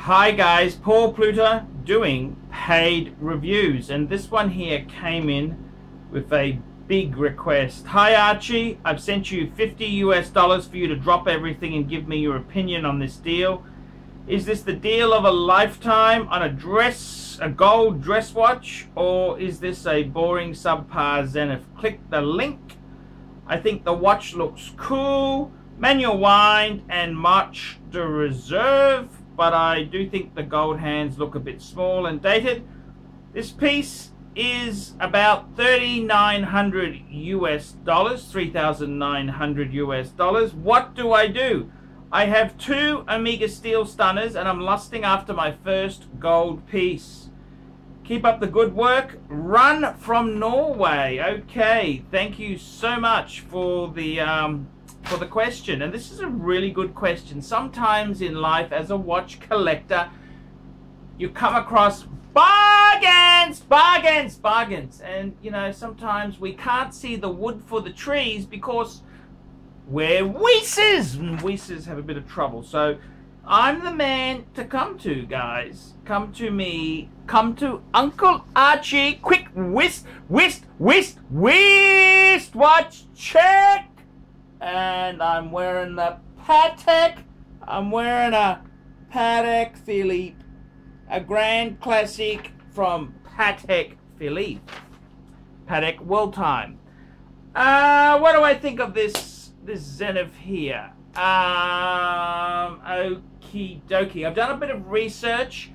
Hi guys, Paul Pluter doing paid reviews, and this one here came in with a big request. Hi Archie, I've sent you $50 for you to drop everything and give me your opinion on this deal. Is this the deal of a lifetime on a gold dress watch, or is this a boring subpar Zenith? Click the link. I think the watch looks cool, manual wind and much de reserve, but I do think the gold hands look a bit small and dated. This piece is about $3,900 US, $3,900 US. What do? I have two Omega steel stunners and I'm lusting after my first gold piece. Keep up the good work. Run from Norway. Okay, thank you so much for the question, and this is a really good question. Sometimes in life, as a watch collector, you come across bargains, and you know, sometimes we can't see the wood for the trees because we're weeses, and weeses have a bit of trouble. So I'm the man to come to, guys. Come to me, come to Uncle Archie. Quick whist watch check. And I'm wearing the Patek. I'm wearing a Patek Philippe, a Grand Classic from Patek Philippe, Patek World Time. What do I think of this Zenith here? Okie dokie. I've done a bit of research.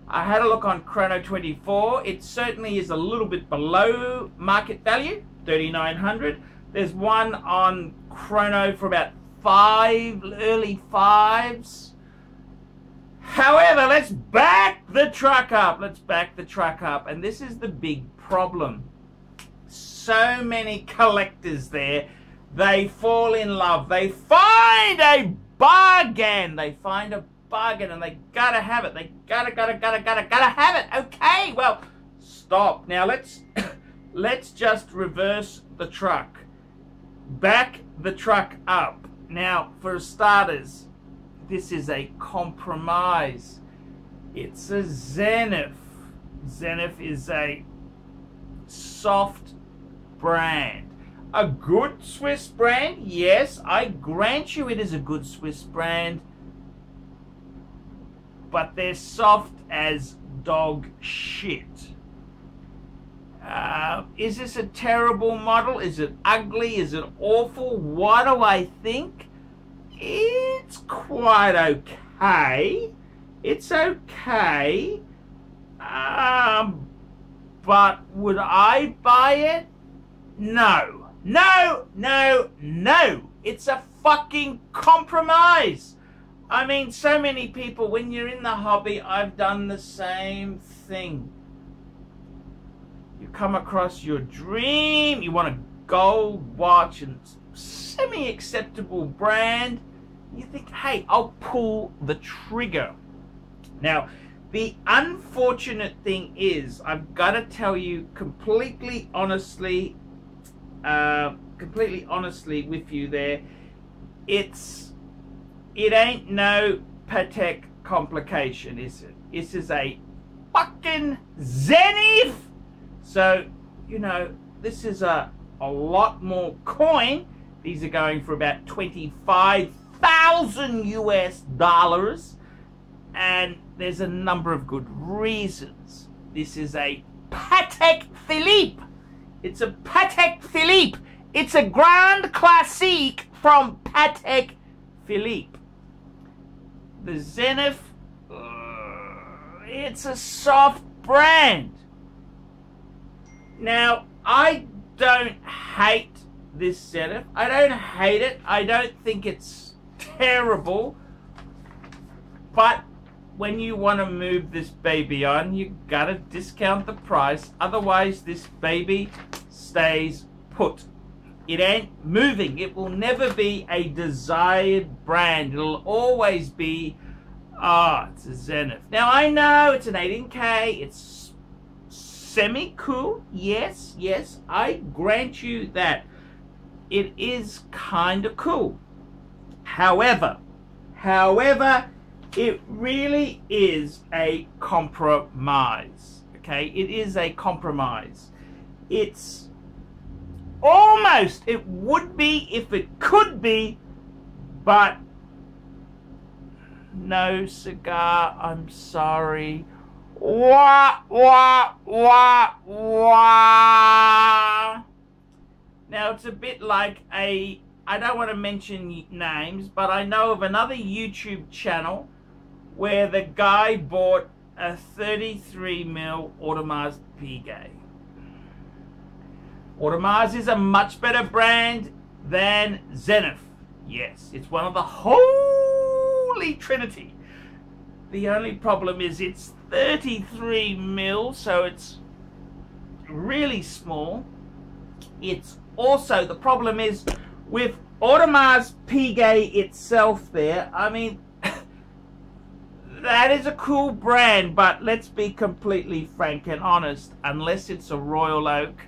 I had a look on Chrono24. It certainly is a little bit below market value, $3,900. There's one on Chrono for about early fives. However, let's back the truck up. And this is the big problem. So many collectors there, they fall in love. They find a bargain. And they gotta have it. They gotta have it. Okay, well, stop. Now let's just reverse the truck. Back the truck up. Now, for starters, this is a compromise. It's a Zenith. Zenith is a soft brand. A good Swiss brand, yes, I grant you it is a good Swiss brand, but they're soft as dog shit. Is this a terrible model? Is it ugly? Is it awful? What do I think? It's quite okay. It's okay. But would I buy it? No. No. It's a fucking compromise. I mean, so many people, when you're in the hobby, I've done the same thing. You come across your dream, you want a gold watch and semi-acceptable brand, you think, hey, I'll pull the trigger. Now, the unfortunate thing is, I've got to tell you completely honestly with you there, it ain't no Patek complication, is it? This is a fucking Zenith. So, you know, this is a lot more coin. These are going for about $25,000 US. And there's a number of good reasons. This is a Patek Philippe. It's a Patek Philippe. It's a Grand Classique from Patek Philippe. The Zenith, it's a soft brand. Now, I don't hate this Zenith. I don't hate it. I don't think it's terrible. But when you want to move this baby on, you gotta discount the price. Otherwise, this baby stays put. It ain't moving. It will never be a desired brand. It'll always be, it's a Zenith. Now, I know it's an 18K. It's semi-cool. Yes, I grant you that. It is kind of cool. However, It really is a compromise. Okay, it is a compromise. It's almost, it would be if it could be, but no cigar, I'm sorry. Wah, wah, wah, wah. Now it's a bit like I don't want to mention names, but I know of another YouTube channel where the guy bought a 33mm Audemars Piguet. Audemars is a much better brand than Zenith. Yes, it's one of the holy trinity. The only problem is it's 33mm, so it's really small. It's also, the problem is with Audemars Piguet itself there, I mean, that is a cool brand, but let's be completely frank and honest, unless it's a Royal Oak,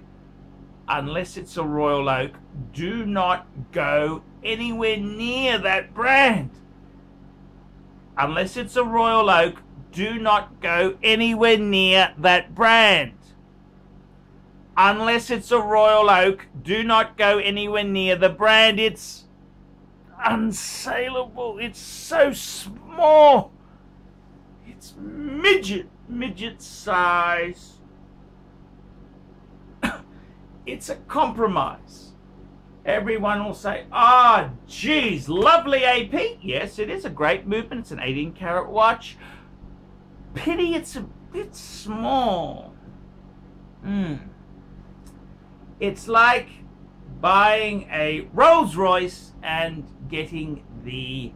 do not go anywhere near that brand. Unless it's a Royal Oak, do not go anywhere near that brand. Unless it's a Royal Oak, do not go anywhere near the brand. It's unsaleable. It's so small. It's midget size. It's a compromise. Everyone will say, ah, oh, geez, lovely AP. Yes, it is a great movement. It's an 18-karat watch. Pity it's a bit small. It's like buying a Rolls Royce and getting the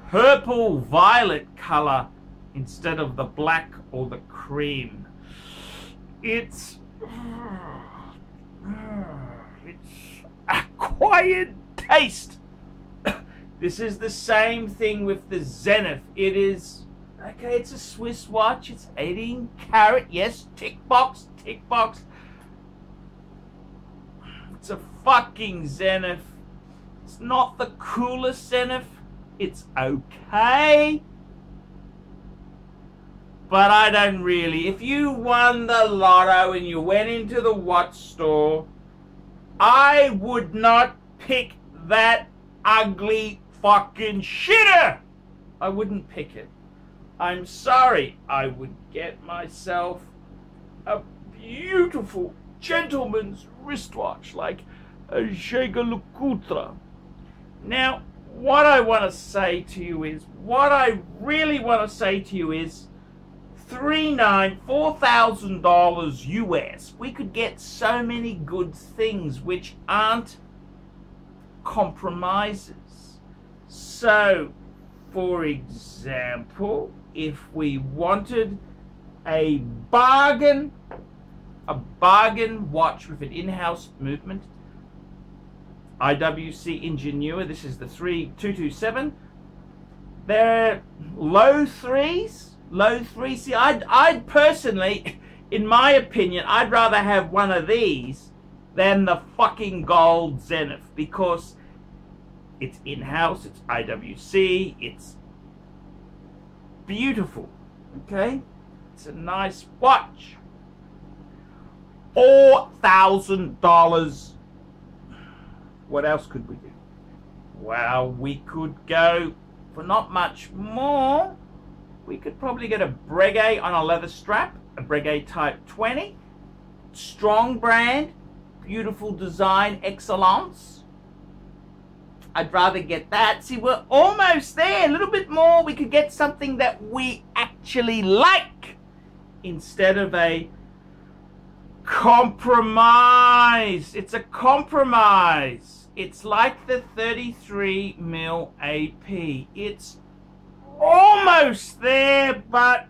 purple violet color instead of the black or the cream. It's acquired taste. This is the same thing with the Zenith. It is, okay, it's a Swiss watch. It's 18 karat. Yes, tick box, tick box. It's a fucking Zenith. It's not the coolest Zenith. It's okay. But I don't really. If you won the lotto and you went into the watch store, I would not pick that ugly fucking shitter. I wouldn't pick it. I'm sorry. I would get myself a beautiful gentleman's wristwatch like a JEWELLERY. Now, what I want to say to you is, $4,000 US. We could get so many good things which aren't compromises. So, for example, if we wanted a bargain watch with an in-house movement, IWC Ingenua, this is the 3227. They're low threes. See, I'd personally, in my opinion, I'd rather have one of these than the fucking gold Zenith, because it's in-house, it's IWC, it's beautiful, okay? It's a nice watch. $4,000. What else could we do? Well, we could go for not much more. We could probably get a Breguet on a leather strap, a Breguet Type 20. Strong brand, beautiful design, excellence. I'd rather get that. See, we're almost there. A little bit more. We could get something that we actually like instead of a compromise. It's a compromise. It's like the 33mm AP. It's almost there, but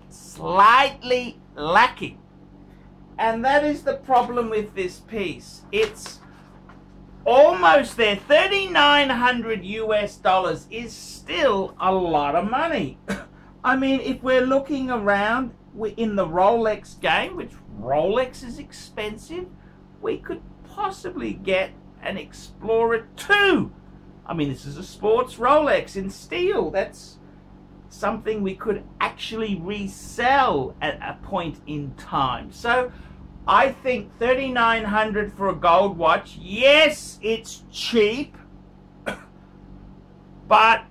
slightly lacking. And that is the problem with this piece. It's almost there. $3,900 US is still a lot of money. I mean, if we're looking around in the Rolex game, which Rolex is expensive, we could possibly get an Explorer 2 I mean, this is a sports Rolex in steel. That's something we could actually resell at a point in time. So I think $3,900 for a gold watch, yes, it's cheap, but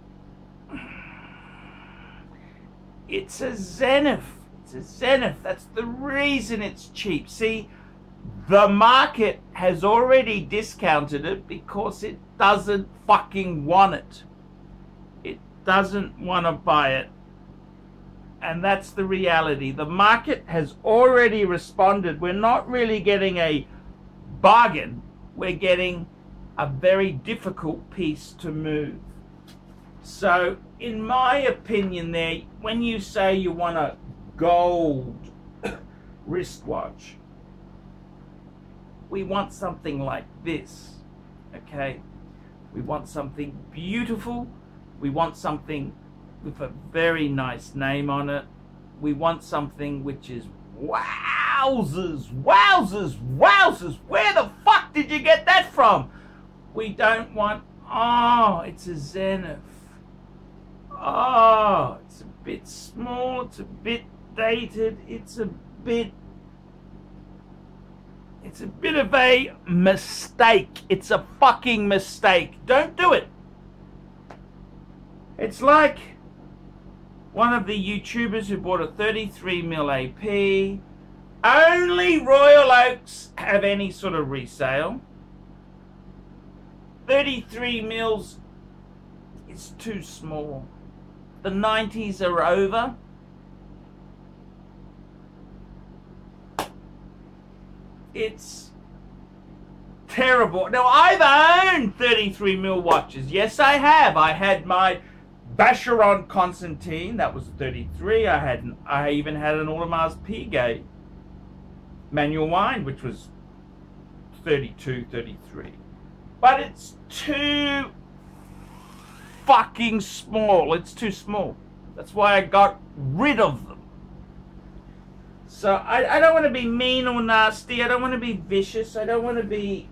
it's a Zenith. It's a Zenith. That's the reason it's cheap. See, the market has already discounted it because it doesn't fucking want it. It doesn't want to buy it. And that's the reality. The market has already responded. We're not really getting a bargain. We're getting a very difficult piece to move. So, in my opinion there, when you say you want a gold wristwatch, we want something like this, okay? We want something beautiful. We want something with a very nice name on it. We want something which is wowzers, wowzers, wowzers. Where the fuck did you get that from? We don't want, oh, it's a Zenith. Oh, it's a bit small, it's a bit dated, it's a bit of a mistake. It's a fucking mistake. Don't do it. It's like one of the YouTubers who bought a 33mm AP. Only Royal Oaks have any sort of resale. 33mm is too small. The 90s are over. It's terrible. Now, I've owned 33mm watches. Yes, I have. I had my Vacheron Constantine. That was 33. I even had an Audemars Piguet manual wind, which was 32, 33. But it's too fucking small. It's too small. That's why I got rid of them. So I don't want to be mean or nasty. I don't want to be vicious. I don't want to be...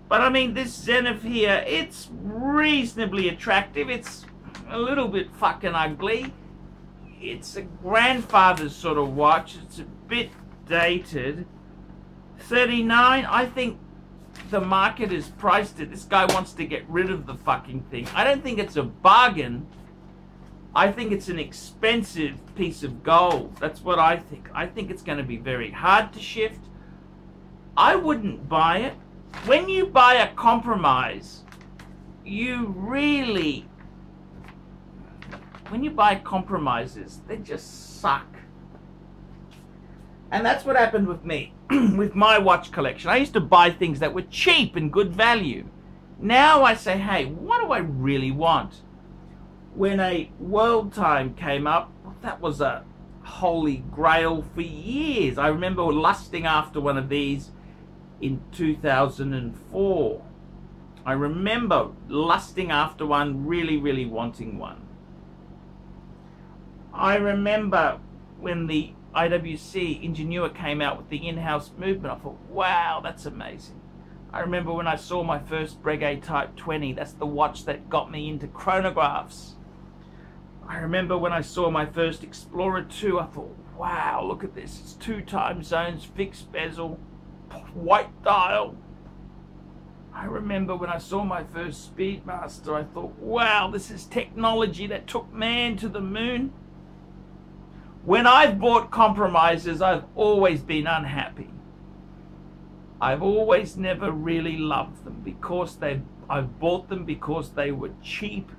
But I mean, this Zenith here, it's reasonably attractive. It's a little bit fucking ugly. It's a grandfather's sort of watch. It's a bit dated. 39, I think the market is priced it. This guy wants to get rid of the fucking thing. I don't think it's a bargain. I think it's an expensive piece of gold. That's what I think. I think it's going to be very hard to shift. I wouldn't buy it. When you buy a compromise, when you buy compromises, they just suck. And that's what happened with me, with my watch collection. I used to buy things that were cheap and good value. Now I say, hey, what do I really want? When a World Time came up, that was a holy grail for years. I remember lusting after one of these in 2004. I remember lusting after one, really, really wanting one. I remember when the IWC Ingenua came out with the in-house movement. I thought, wow, that's amazing. I remember when I saw my first Breguet Type 20. That's the watch that got me into chronographs. I remember when I saw my first Explorer 2, I thought, wow, look at this. It's 2 time zones, fixed bezel, white dial. I remember when I saw my first Speedmaster, I thought, wow, this is technology that took man to the moon. When I've bought compromises, I've always been unhappy. I've always never really loved them because I've bought them because they were cheap.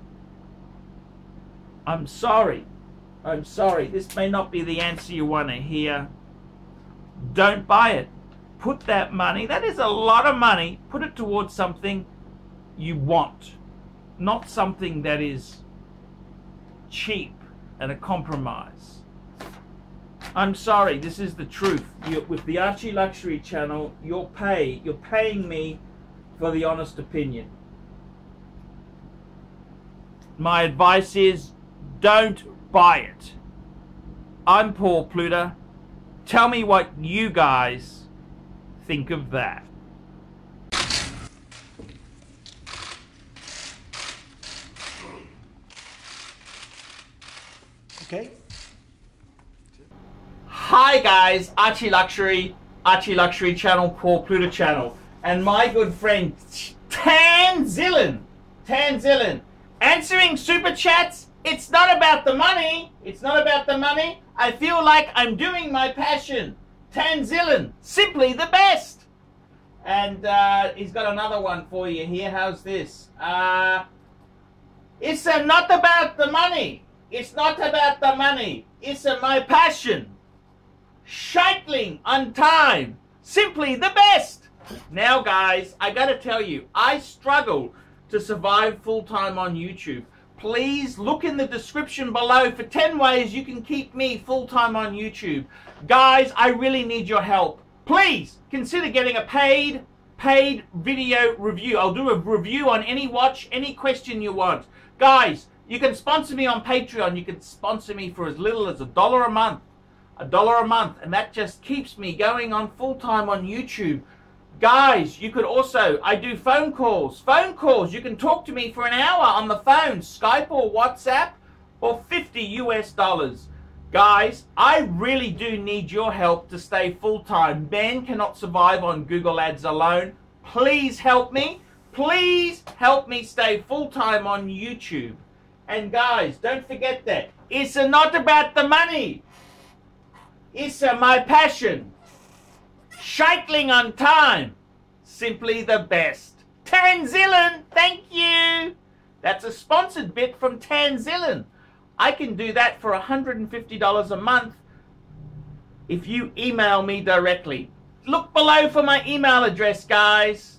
I'm sorry. I'm sorry. This may not be the answer you want to hear. Don't buy it. Put that money, that is a lot of money, put it towards something you want. Not something that is cheap and a compromise. I'm sorry, this is the truth. With the ArchieLuxury channel, you're paying me for the honest opinion. My advice is, don't buy it. I'm Paul Pluta. Tell me what you guys think of that. Okay. Hi guys, ArchieLuxury channel, Paul Pluta channel, and my good friend Tanzillion, answering super chats. It's not about the money. It's not about the money. I feel like I'm doing my passion. Tanzillion, simply the best. And he's got another one for you here. How's this? It's not about the money. It's not about the money. It's my passion. Shackling on time. Simply the best. Now guys, I gotta tell you, I struggle to survive full-time on YouTube. Please look in the description below for 10 ways you can keep me full-time on YouTube. Guys, I really need your help. Please consider getting a paid video review. I'll do a review on any watch, any question you want. Guys, you can sponsor me on Patreon. You can sponsor me for as little as $1 a month. $1 a month, and that just keeps me going on full-time on YouTube. Guys, you could also, I do phone calls. You can talk to me for an hour on the phone, Skype or WhatsApp, for $50 US. Guys, I really do need your help to stay full-time. Man cannot survive on Google Ads alone. Please help me. Please help me stay full-time on YouTube. And guys, don't forget that it's not about the money. It's my passion. Shackling on time. Simply the best. Tanzillion, thank you. That's a sponsored bit from Tanzillion. I can do that for $150 a month if you email me directly. Look below for my email address, guys.